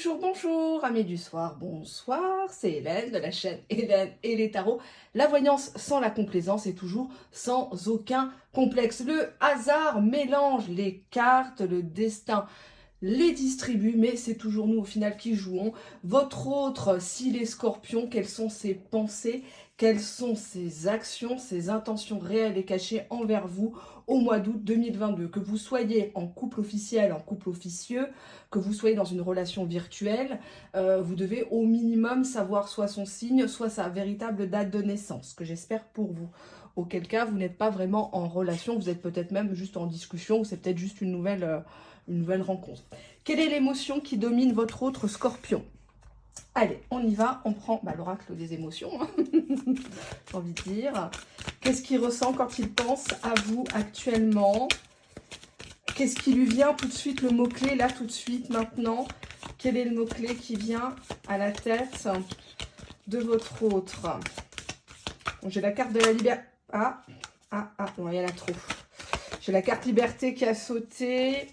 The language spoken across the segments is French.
bonjour, amis du soir, bonsoir, c'est Hélène de la chaîne Hélène et les tarots. La voyance sans la complaisance et toujours sans aucun complexe. Le hasard mélange les cartes, le destin les distribue, mais c'est toujours nous au final qui jouons. Votre autre, s'il est scorpion, quelles sont ses pensées, quelles sont ses actions, ses intentions réelles et cachées envers vous au mois d'août 2022. Que vous soyez en couple officiel, en couple officieux, que vous soyez dans une relation virtuelle, vous devez au minimum savoir soit son signe, soit sa véritable date de naissance, ce que j'espère pour vous. Auquel cas, vous n'êtes pas vraiment en relation, vous êtes peut-être même juste en discussion, ou c'est peut-être juste une nouvelle rencontre. Quelle est l'émotion qui domine votre autre scorpion? Allez, on y va, on prend l'oracle des émotions, hein, j'ai envie de dire. Qu'est-ce qu'il ressent quand il pense à vous actuellement? Qu'est-ce qui lui vient tout de suite, le mot-clé, là, tout de suite, maintenant? Quel est le mot-clé qui vient à la tête de votre autre? Bon, j'ai la carte de la liberté. Non, il y en a trop. J'ai la carte liberté qui a sauté.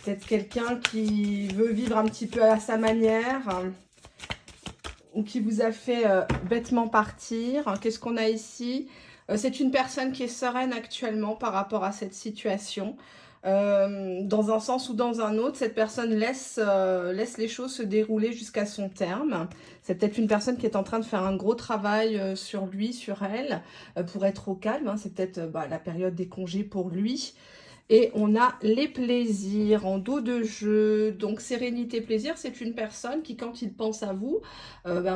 Peut-être quelqu'un qui veut vivre un petit peu à sa manière ou qui vous a fait bêtement partir. Qu'est-ce qu'on a ici? C'est une personne qui est sereine actuellement par rapport à cette situation. Dans un sens ou dans un autre, cette personne laisse les choses se dérouler jusqu'à son terme. C'est peut-être une personne qui est en train de faire un gros travail sur lui, sur elle, pour être au calme. Hein. C'est peut-être la période des congés pour lui. Et on a les plaisirs en dos de jeu. Donc, sérénité, plaisir, c'est une personne qui, quand il pense à vous,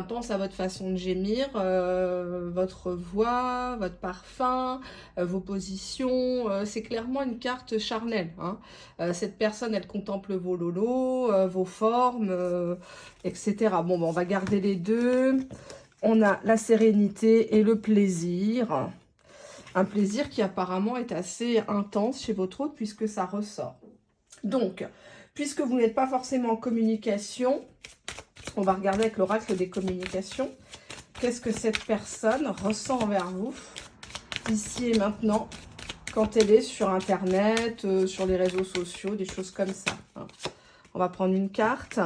pense à votre façon de gémir, votre voix, votre parfum, vos positions. C'est clairement une carte charnelle. Hein. Cette personne, elle contemple vos lolos, vos formes, etc. Bon, on va garder les deux. On a la sérénité et le plaisir. Un plaisir qui apparemment est assez intense chez votre autre puisque ça ressort. Donc, puisque vous n'êtes pas forcément en communication, on va regarder avec l'oracle des communications. Qu'est-ce que cette personne ressent envers vous, ici et maintenant, quand elle est sur Internet, sur les réseaux sociaux, des choses comme ça. Hein. On va prendre une carte.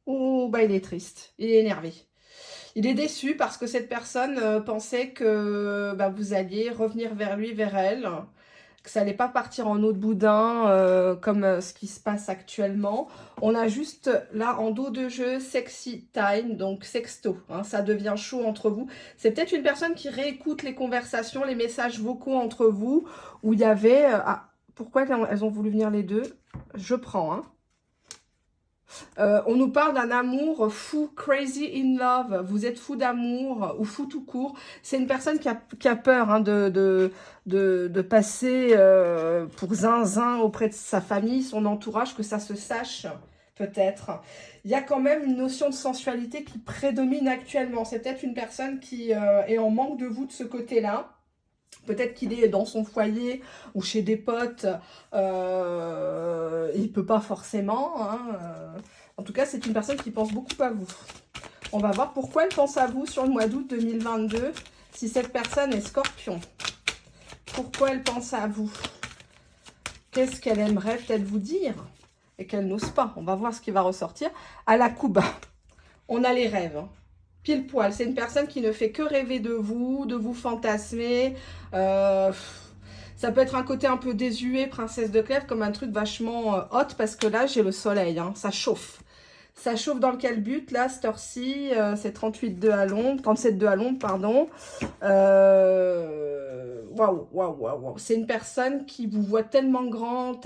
Oh, il est triste, il est énervé. Il est déçu parce que cette personne pensait que vous alliez revenir vers lui, vers elle, que ça n'allait pas partir en eau de boudin comme ce qui se passe actuellement. On a juste là en dos de jeu sexy time, donc sexto. Hein, ça devient chaud entre vous. C'est peut-être une personne qui réécoute les conversations, les messages vocaux entre vous où il y avait... pourquoi elles ont voulu venir les deux? Je prends, hein. On nous parle d'un amour fou, crazy in love. Vous êtes fou d'amour ou fou tout court. C'est une personne qui a peur hein, de passer pour zinzin auprès de sa famille, son entourage, que ça se sache peut-être. Il y a quand même une notion de sensualité qui prédomine actuellement. C'est peut-être une personne qui est en manque de vous de ce côté-là. Peut-être qu'il est dans son foyer ou chez des potes, il ne peut pas forcément. Hein, En tout cas, c'est une personne qui pense beaucoup à vous. On va voir pourquoi elle pense à vous sur le mois d'août 2022, si cette personne est scorpion. Pourquoi elle pense à vous? Qu'est-ce qu'elle aimerait peut-être vous dire et qu'elle n'ose pas? On va voir ce qui va ressortir. À la Kuba, on a les rêves. Hein. Pile poil, c'est une personne qui ne fait que rêver de vous fantasmer. Ça peut être un côté un peu désuet, princesse de Clèves, comme un truc vachement hot, parce que là, j'ai le soleil, hein, ça chauffe. Ça chauffe dans le calbut, là, cette heure-ci, c'est 38,2 à Londres, 37,2 à Londres, pardon. Waouh. C'est une personne qui vous voit tellement grande.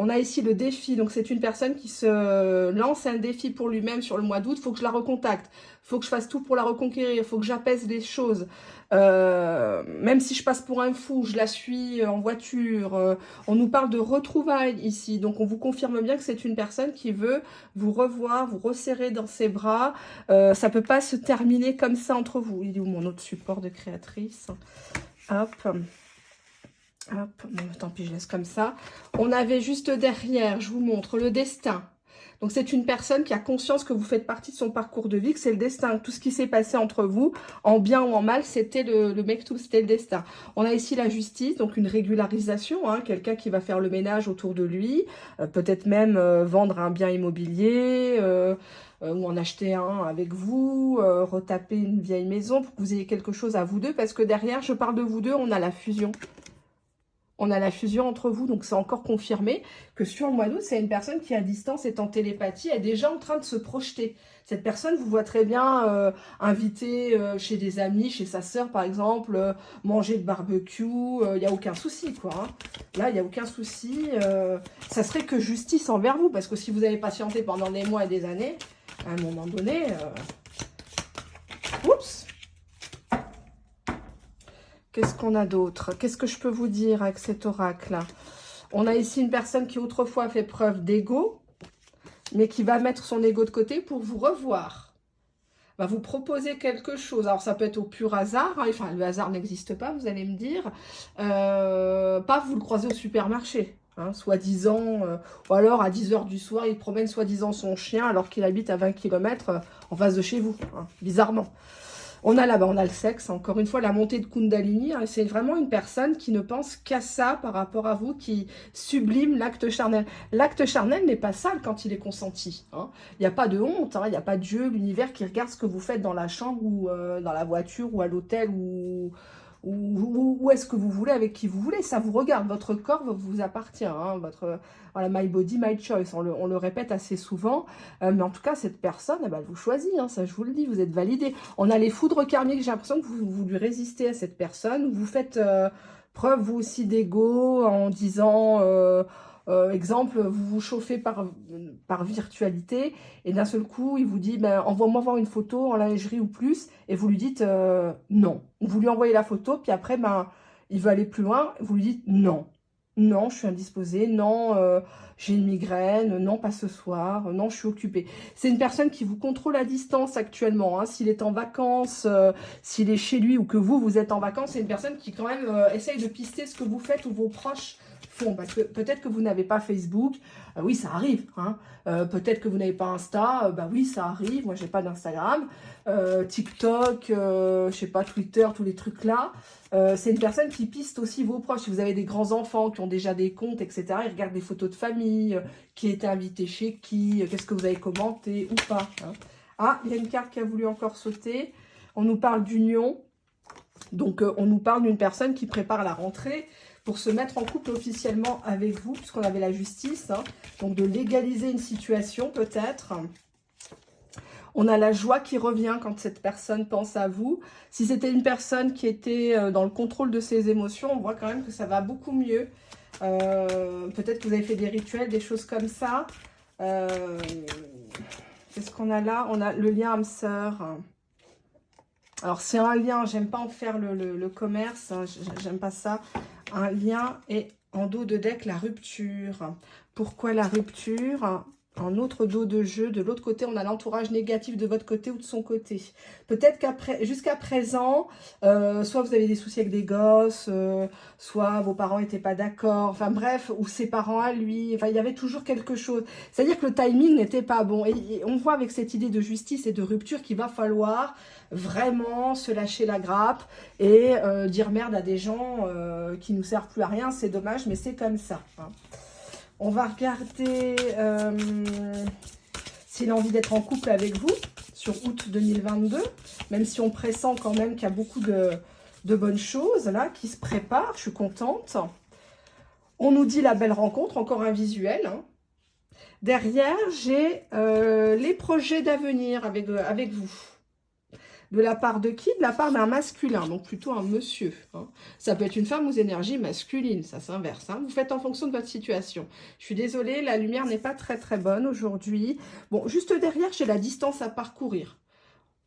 On a ici le défi, donc c'est une personne qui se lance un défi pour lui-même sur le mois d'août. Il faut que je la recontacte, il faut que je fasse tout pour la reconquérir, il faut que j'apaise les choses. Même si je passe pour un fou, je la suis en voiture. On nous parle de retrouvailles ici, donc on vous confirme bien que c'est une personne qui veut vous revoir, vous resserrer dans ses bras. Ça ne peut pas se terminer comme ça entre vous. Il est où mon autre support de créatrice? Hop. Hop, bon, tant pis, je laisse comme ça. On avait juste derrière, je vous montre, le destin. Donc c'est une personne qui a conscience que vous faites partie de son parcours de vie, que c'est le destin. Tout ce qui s'est passé entre vous, en bien ou en mal, c'était le mektoub, c'était le destin. On a ici la justice, donc une régularisation, hein, quelqu'un qui va faire le ménage autour de lui, peut-être même vendre un bien immobilier, ou en acheter un avec vous, retaper une vieille maison pour que vous ayez quelque chose à vous deux, parce que derrière, je parle de vous deux, on a la fusion. On a la fusion entre vous, donc c'est encore confirmé que sur le mois d'août, c'est une personne qui, à distance, est en télépathie, est déjà en train de se projeter. Cette personne vous voit très bien inviter chez des amis, chez sa sœur par exemple, manger le barbecue, il n'y a aucun souci quoi. Hein. Là, il n'y a aucun souci. Ça serait que justice envers vous, parce que si vous avez patienté pendant des mois et des années, à un moment donné... Oups! Qu'est-ce qu'on a d'autre? Qu'est-ce que je peux vous dire avec cet oracle-là? On a ici une personne qui autrefois a fait preuve d'ego, mais qui va mettre son ego de côté pour vous revoir. Va vous proposer quelque chose. Alors ça peut être au pur hasard, hein. Enfin le hasard n'existe pas, vous allez me dire. Pas vous le croisez au supermarché, hein, soi-disant, ou alors à 10 h du soir, il promène soi-disant son chien alors qu'il habite à 20 km en face de chez vous, hein, bizarrement. On a là-bas, on a le sexe, encore une fois, la montée de Kundalini. Hein, c'est vraiment une personne qui ne pense qu'à ça par rapport à vous, qui sublime l'acte charnel. L'acte charnel n'est pas sale quand il est consenti. Hein. Il n'y a pas de honte, hein, il n'y a pas de Dieu, l'univers qui regarde ce que vous faites dans la chambre ou dans la voiture ou à l'hôtel ou où est-ce que vous voulez, avec qui vous voulez. Ça vous regarde, votre corps vous appartient. Hein, voilà, my body, my choice. On le répète assez souvent. Mais en tout cas, cette personne, elle vous choisit. Hein, ça, je vous le dis, vous êtes validé. On a les foudres karmiques. J'ai l'impression que vous lui résistez à cette personne. Vous faites preuve, vous aussi, d'ego en disant... exemple, vous vous chauffez par virtualité et d'un seul coup, il vous dit ben, envoie-moi voir une photo en lingerie ou plus et vous lui dites non. Vous lui envoyez la photo, puis après, ben, il veut aller plus loin, vous lui dites non. Non, je suis indisposée, non, j'ai une migraine, non, pas ce soir, non, je suis occupée. C'est une personne qui vous contrôle à distance actuellement. Hein, s'il est en vacances, s'il est chez lui ou que vous êtes en vacances, c'est une personne qui quand même essaye de pister ce que vous faites ou vos proches font, parce que peut-être que vous n'avez pas Facebook, oui ça arrive, hein. Peut-être que vous n'avez pas Insta, bah oui ça arrive, moi j'ai pas d'Instagram, TikTok, je sais pas, Twitter, tous les trucs là, c'est une personne qui piste aussi vos proches. Si vous avez des grands enfants qui ont déjà des comptes, etc., ils regardent des photos de famille, qui était invité chez qui, qu'est-ce que vous avez commenté ou pas. Hein. Ah, il y a une carte qui a voulu encore sauter, on nous parle d'union, donc on nous parle d'une personne qui prépare la rentrée, pour se mettre en couple officiellement avec vous, puisqu'on avait la justice, hein, donc de légaliser une situation peut-être. On a la joie qui revient quand cette personne pense à vous. Si c'était une personne qui était dans le contrôle de ses émotions, on voit quand même que ça va beaucoup mieux. Peut-être que vous avez fait des rituels, des choses comme ça. Qu'est-ce qu'on a là? On a le lien âme-sœur. Alors c'est un lien, j'aime pas en faire le commerce, hein, j'aime pas ça. Un lien et en dos de deck, la rupture. Pourquoi la rupture? En autre dos de jeu, de l'autre côté, on a l'entourage négatif de votre côté ou de son côté. Peut-être jusqu'à présent, soit vous avez des soucis avec des gosses, soit vos parents n'étaient pas d'accord, enfin bref, ou ses parents à lui, enfin il y avait toujours quelque chose. C'est-à-dire que le timing n'était pas bon. Et on voit avec cette idée de justice et de rupture qu'il va falloir vraiment se lâcher la grappe et dire merde à des gens qui nous servent plus à rien. C'est dommage, mais c'est comme ça. Hein. On va regarder s'il a envie d'être en couple avec vous sur août 2022, même si on pressent quand même qu'il y a beaucoup de bonnes choses là qui se préparent. Je suis contente. On nous dit la belle rencontre, encore un visuel. Hein. Derrière, j'ai les projets d'avenir avec vous. De la part de qui? De la part d'un masculin, donc plutôt un monsieur. Hein. Ça peut être une femme aux énergies masculines, ça s'inverse. Hein. Vous faites en fonction de votre situation. Je suis désolée, la lumière n'est pas très très bonne aujourd'hui. Bon, juste derrière, j'ai la distance à parcourir.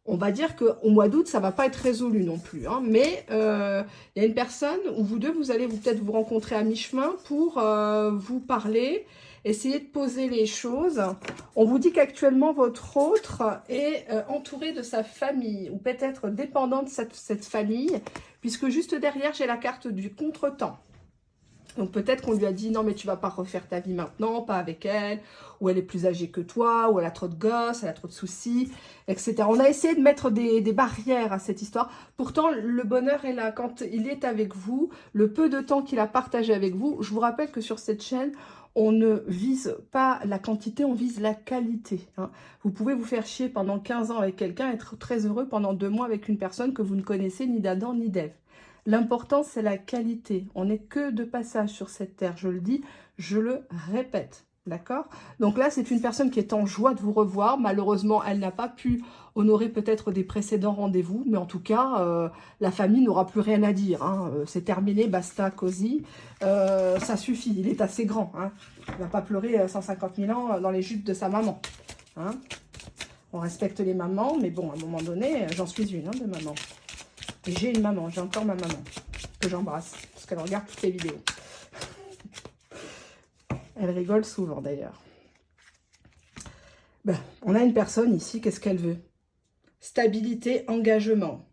On va dire qu'au mois d'août, ça ne va pas être résolu non plus. Hein, mais il y a une personne où vous deux, vous allez peut-être vous rencontrer à mi-chemin pour vous parler, essayer de poser les choses. On vous dit qu'actuellement, votre autre est entouré de sa famille ou peut-être dépendant de cette famille, puisque juste derrière, j'ai la carte du contretemps. Donc peut-être qu'on lui a dit non mais tu vas pas refaire ta vie maintenant, pas avec elle, ou elle est plus âgée que toi, ou elle a trop de gosses, elle a trop de soucis, etc. On a essayé de mettre des barrières à cette histoire. Pourtant le bonheur est là quand il est avec vous, le peu de temps qu'il a partagé avec vous. Je vous rappelle que sur cette chaîne, on ne vise pas la quantité, on vise la qualité. Hein. Vous pouvez vous faire chier pendant 15 ans avec quelqu'un, être très heureux pendant 2 mois avec une personne que vous ne connaissez ni d'Adam ni d'Ève. L'important, c'est la qualité. On n'est que de passage sur cette terre. Je le dis, je le répète. D'accord? Donc là, c'est une personne qui est en joie de vous revoir. Malheureusement, elle n'a pas pu honorer peut-être des précédents rendez-vous. Mais en tout cas, la famille n'aura plus rien à dire. Hein. C'est terminé, basta, cosy. Ça suffit, il est assez grand. Hein. Il ne va pas pleurer 150 000 ans dans les jupes de sa maman. Hein. On respecte les mamans, mais bon, à un moment donné, j'en suis une de maman. J'ai une maman, j'ai encore ma maman, que j'embrasse, parce qu'elle regarde toutes les vidéos. Elle rigole souvent, d'ailleurs. Ben, on a une personne ici, qu'est-ce qu'elle veut? Stabilité, engagement.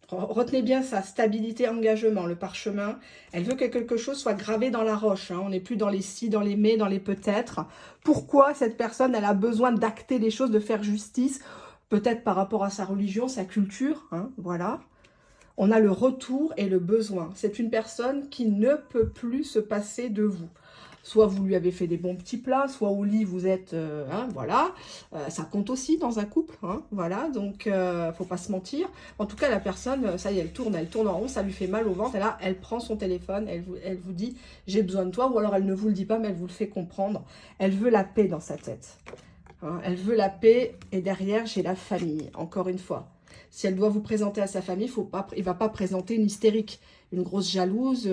Retenez bien ça, stabilité, engagement, le parchemin. Elle veut que quelque chose soit gravé dans la roche. Hein. On n'est plus dans les si, dans les mais, dans les peut-être. Pourquoi cette personne, elle a besoin d'acter les choses, de faire justice? Peut-être par rapport à sa religion, sa culture, hein, voilà. On a le retour et le besoin. C'est une personne qui ne peut plus se passer de vous. Soit vous lui avez fait des bons petits plats, soit au lit vous êtes, hein, voilà. Ça compte aussi dans un couple, hein, voilà. Donc, faut pas se mentir. En tout cas, la personne, ça y est, elle tourne en rond, ça lui fait mal au ventre. Et là, elle prend son téléphone, elle vous dit, j'ai besoin de toi. Ou alors, elle ne vous le dit pas, mais elle vous le fait comprendre. Elle veut la paix dans sa tête. Hein, elle veut la paix. Et derrière, j'ai la famille, encore une fois. Si elle doit vous présenter à sa famille, il ne va pas présenter une hystérique, une grosse jalouse.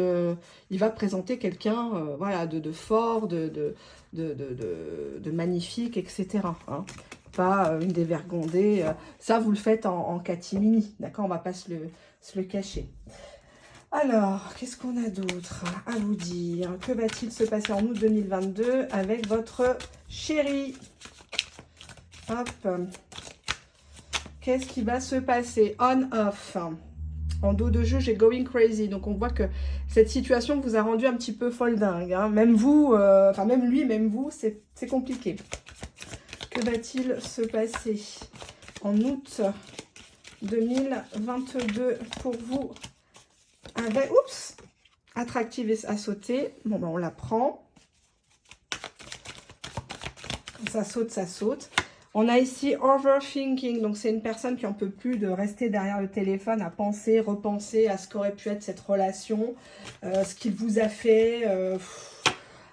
Il va présenter quelqu'un voilà, de fort, de magnifique, etc. Hein. Pas une dévergondée. Ça, vous le faites en catimini. D'accord? On ne va pas se le cacher. Alors, qu'est-ce qu'on a d'autre à vous dire? Que va-t-il se passer en août 2022 avec votre chéri? Hop. Qu'est-ce qui va se passer? On-off. En dos de jeu, j'ai going crazy. Donc, on voit que cette situation vous a rendu un petit peu folle dingue. Hein. Même vous, enfin même lui, même vous, c'est compliqué. Que va-t-il se passer en août 2022 pour vous avec... Oups! Attractive et à sauter. Bon, ben, on la prend. Ça saute, ça saute. On a ici overthinking, donc c'est une personne qui n'en peut plus de rester derrière le téléphone à penser, repenser à ce qu'aurait pu être cette relation, ce qu'il vous a fait.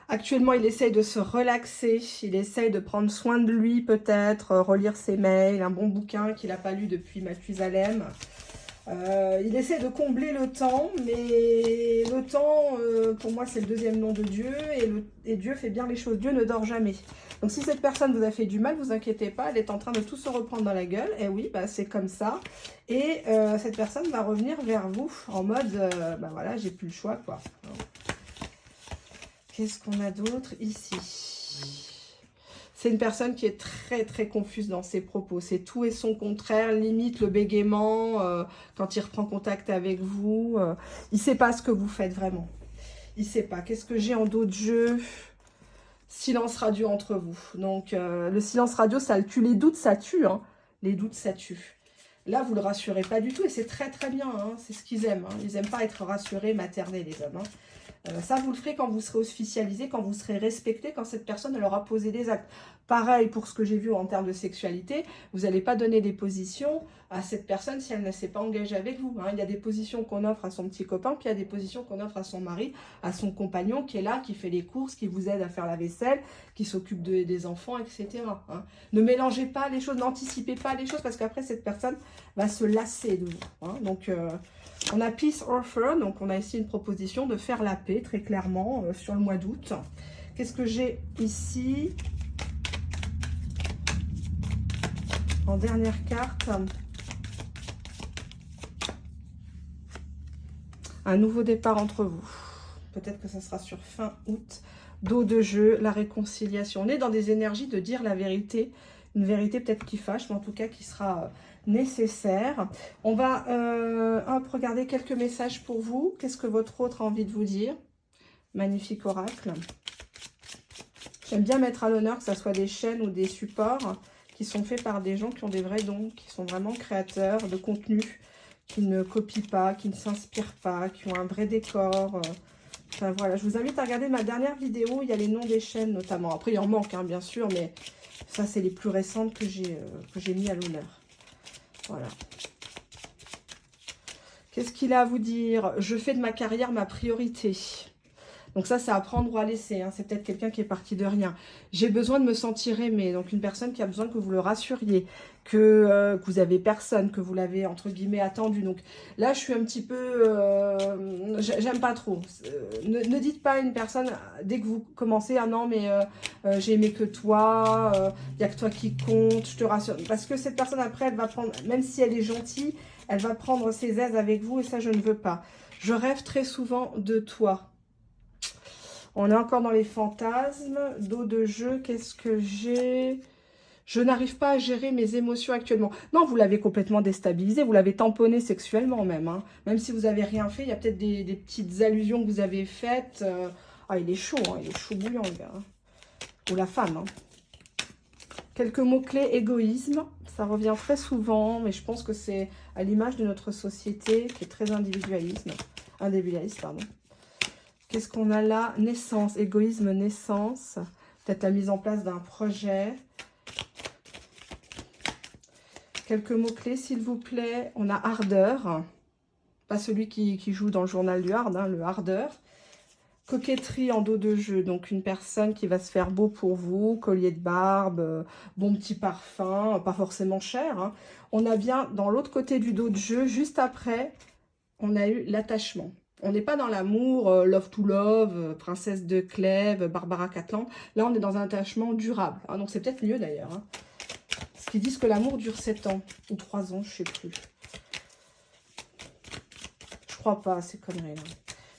Actuellement, il essaye de se relaxer, il essaye de prendre soin de lui peut-être, relire ses mails, un bon bouquin qu'il n'a pas lu depuis Mathusalem. Il essaie de combler le temps, mais le temps, pour moi, c'est le deuxième nom de Dieu, et Dieu fait bien les choses. Dieu ne dort jamais. Donc, si cette personne vous a fait du mal, vous inquiétez pas, elle est en train de tout se reprendre dans la gueule. Et oui, bah, c'est comme ça. Et cette personne va revenir vers vous en mode, bah voilà, j'ai plus le choix, quoi. Qu'est-ce qu'on a d'autre ici? C'est une personne qui est très très confuse dans ses propos. C'est tout et son contraire, limite le bégaiement quand il reprend contact avec vous. Il ne sait pas ce que vous faites vraiment. Il ne sait pas. Qu'est-ce que j'ai en dos de jeu? Silence radio entre vous. Donc le silence radio, ça le tue. Les doutes, ça tue. Hein. Les doutes, ça tue. Là, vous ne le rassurez pas du tout et c'est très très bien. Hein. C'est ce qu'ils aiment. Hein. Ils n'aiment pas être rassurés, maternés, les hommes. Hein. Ça, vous le ferez quand vous serez officialisé, quand vous serez respecté, quand cette personne elle aura posé des actes. Pareil pour ce que j'ai vu en termes de sexualité, vous n'allez pas donner des positions à cette personne si elle ne s'est pas engagée avec vous. Hein. Il y a des positions qu'on offre à son petit copain, puis il y a des positions qu'on offre à son mari, à son compagnon qui est là, qui fait les courses, qui vous aide à faire la vaisselle, qui s'occupe des enfants, etc. Hein. Ne mélangez pas les choses, n'anticipez pas les choses, parce qu'après cette personne va se lasser de vous. Hein. Donc... on a Peace Offer, donc on a ici une proposition de faire la paix, très clairement, sur le mois d'août. Qu'est-ce que j'ai ici? En dernière carte, un nouveau départ entre vous. Peut-être que ça sera sur fin août. Dos de jeu, la réconciliation. On est dans des énergies de dire la vérité. Une vérité peut-être qui fâche, mais en tout cas qui sera... nécessaire. On va regarder quelques messages pour vous. Qu'est-ce que votre autre a envie de vous dire? Magnifique oracle. J'aime bien mettre à l'honneur que ce soit des chaînes ou des supports qui sont faits par des gens qui ont des vrais dons, qui sont vraiment créateurs de contenu, qui ne copient pas, qui ne s'inspirent pas, qui ont un vrai décor. Enfin voilà, je vous invite à regarder ma dernière vidéo, il y a les noms des chaînes notamment. Après il en manque hein, bien sûr, mais ça c'est les plus récentes que j'ai mis à l'honneur. Voilà. Qu'est-ce qu'il a à vous dire? Je fais de ma carrière ma priorité. Donc ça, c'est à prendre ou à laisser. Hein. C'est peut-être quelqu'un qui est parti de rien. J'ai besoin de me sentir aimé. Donc une personne qui a besoin que vous le rassuriez, que vous avez personne, que vous l'avez entre guillemets attendu. Donc là, je suis un petit peu... j'aime pas trop. Ne dites pas à une personne, dès que vous commencez, ah non, mais j'ai aimé que toi, il n'y a que toi qui compte, je te rassure. Parce que cette personne, après, elle va prendre, même si elle est gentille, elle va prendre ses aises avec vous et ça, je ne veux pas. Je rêve très souvent de toi. On est encore dans les fantasmes. Dos de jeu, qu'est-ce que j'ai? Je n'arrive pas à gérer mes émotions actuellement. Non, vous l'avez complètement déstabilisé. Vous l'avez tamponné sexuellement même. Hein. Même si vous n'avez rien fait, il y a peut-être des petites allusions que vous avez faites. Ah, il est chaud. Hein, il est chaud bouillant, le gars. Hein. Ou la femme. Hein. Quelques mots-clés, égoïsme. Ça revient très souvent, mais je pense que c'est à l'image de notre société qui est très individualiste, pardon. Qu'est-ce qu'on a là? Naissance, égoïsme, naissance. Peut-être la mise en place d'un projet. Quelques mots-clés, s'il vous plaît. On a ardeur. Pas celui qui joue dans le journal du hard, hein, le ardeur. Coquetterie en dos de jeu. Donc, une personne qui va se faire beau pour vous. Collier de barbe, bon petit parfum, pas forcément cher. Hein. On a bien, dans l'autre côté du dos de jeu, juste après, on a eu l'attachement. On n'est pas dans l'amour, love to love, princesse de Clèves, Barbara Catland. Là, on est dans un attachement durable. Hein, donc, c'est peut-être mieux d'ailleurs. Hein. Parce qu'ils disent que l'amour dure 7 ans. Ou 3 ans, je ne sais plus. Je crois pas à ces conneries-là.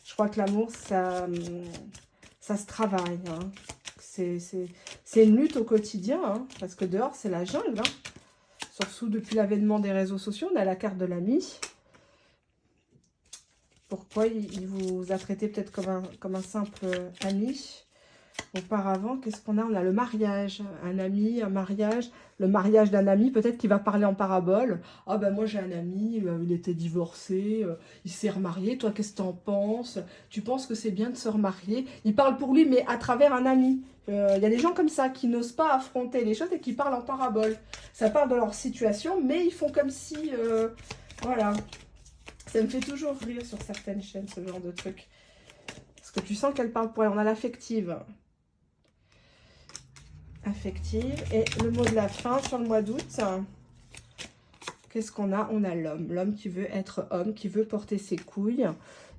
Je crois que l'amour, ça se travaille. Hein. C'est une lutte au quotidien. Hein, parce que dehors, c'est la jungle. Hein. Surtout depuis l'avènement des réseaux sociaux, on a la carte de l'ami. Pourquoi il vous a traité peut-être comme un simple ami. Auparavant, qu'est-ce qu'on a? On a le mariage, un ami, un mariage. Le mariage d'un ami, peut-être qu'il va parler en parabole. Ah ben moi j'ai un ami, il était divorcé, il s'est remarié. Toi, qu'est-ce que t'en penses? Tu penses que c'est bien de se remarier? Il parle pour lui, mais à travers un ami. Il y a des gens comme ça qui n'osent pas affronter les choses et qui parlent en parabole. Ça parle de leur situation, mais ils font comme si... voilà. Ça me fait toujours rire sur certaines chaînes, ce genre de truc. Parce que tu sens qu'elle parle pour elle. On a l'affective. Affective. Et le mot de la fin sur le mois d'août. Qu'est-ce qu'on a? On a l'homme. L'homme qui veut être homme, qui veut porter ses couilles.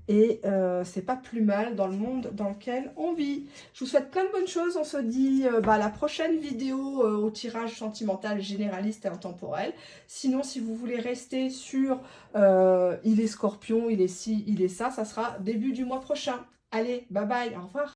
Et c'est pas plus mal dans le monde dans lequel on vit. Je vous souhaite plein de bonnes choses. On se dit à la prochaine vidéo au tirage sentimental généraliste et intemporel. Sinon, si vous voulez rester sur il est scorpion, il est ci, il est ça, ça sera début du mois prochain. Allez, bye bye, au revoir.